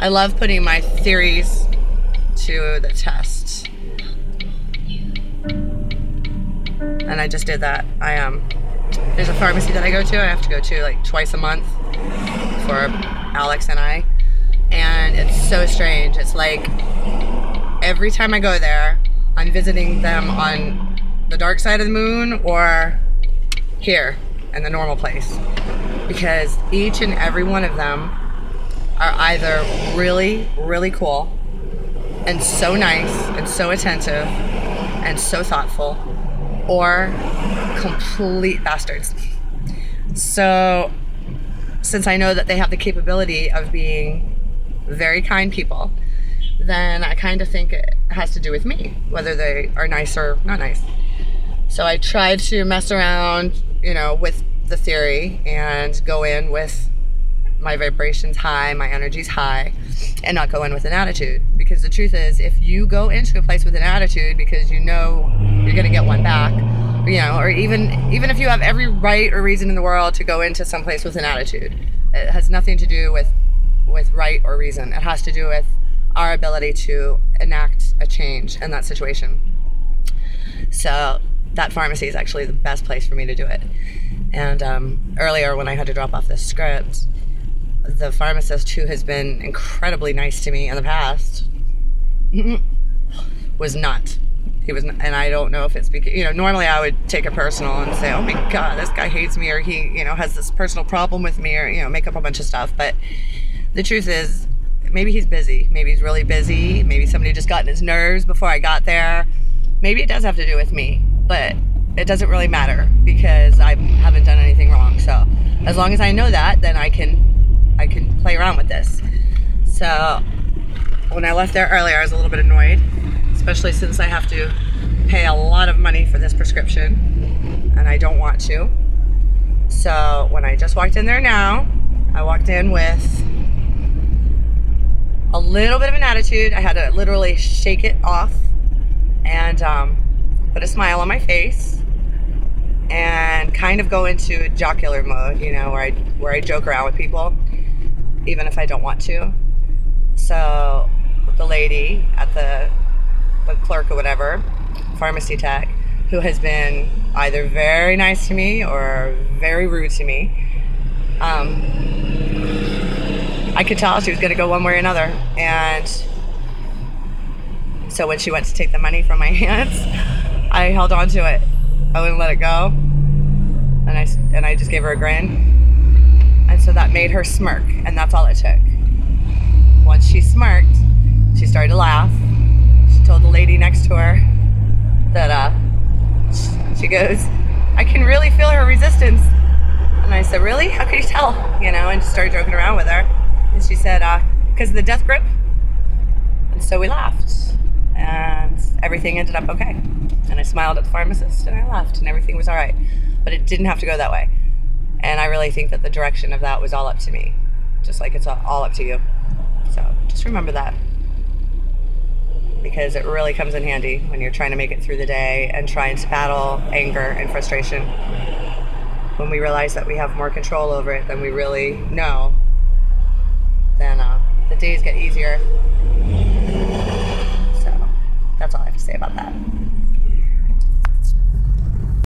I love putting my theories to the test. And I just did that. There's a pharmacy that I go to. I have to go to like twice a month for Alex and I. And it's so strange. It's like every time I go there, I'm visiting them on the dark side of the moon or here in the normal place. Because each and every one of them are either really, really cool and so nice and so attentive and so thoughtful, or complete bastards. So since I know that they have the capability of being very kind people, then I kind of think it has to do with me, whether they are nice or not nice. So I tried to mess around, you know, with the theory and go in with my vibrations high, my energy's high, and not go in with an attitude. Because the truth is, if you go into a place with an attitude because you know you're gonna get one back, you know, or even if you have every right or reason in the world to go into some place with an attitude, it has nothing to do with right or reason. It has to do with our ability to enact a change in that situation. So that pharmacy is actually the best place for me to do it. And earlier when I had to drop off this script, the pharmacist, who has been incredibly nice to me in the past, was not. He was not, and I don't know if it's because, you know, normally I would take it personal and say, oh my God, this guy hates me, or he, you know, has this personal problem with me, or, you know, make up a bunch of stuff. But the truth is, maybe he's busy. Maybe he's really busy. Maybe somebody just got in his nerves before I got there. Maybe it does have to do with me, but it doesn't really matter because I haven't done anything wrong. So as long as I know that, then I can play around with this. So when I left there earlier, I was a little bit annoyed, especially since I have to pay a lot of money for this prescription and I don't want to. So when I just walked in there now, I walked in with a little bit of an attitude. I had to literally shake it off and put a smile on my face and kind of go into jocular mode, you know, where I joke around with people, even if I don't want to. So the lady at the clerk or whatever, pharmacy tech, who has been either very nice to me or very rude to me, I could tell she was going to go one way or another. And so when she went to take the money from my hands, I held on to it. I wouldn't let it go. And I just gave her a grin. And so that made her smirk, and that's all it took. Once she smirked, she started to laugh. She told the lady next to her that, she goes, I can really feel her resistance. And I said, really? How could you tell? You know, and just started joking around with her. And she said, because of the death grip. And so we laughed. And everything ended up okay. And I smiled at the pharmacist and I left and everything was all right. But it didn't have to go that way. And I really think that the direction of that was all up to me. Just like it's all up to you. So just remember that. Because it really comes in handy when you're trying to make it through the day and trying to battle anger and frustration. When we realize that we have more control over it than we really know, then the days get easier. So that's all I have to say about that.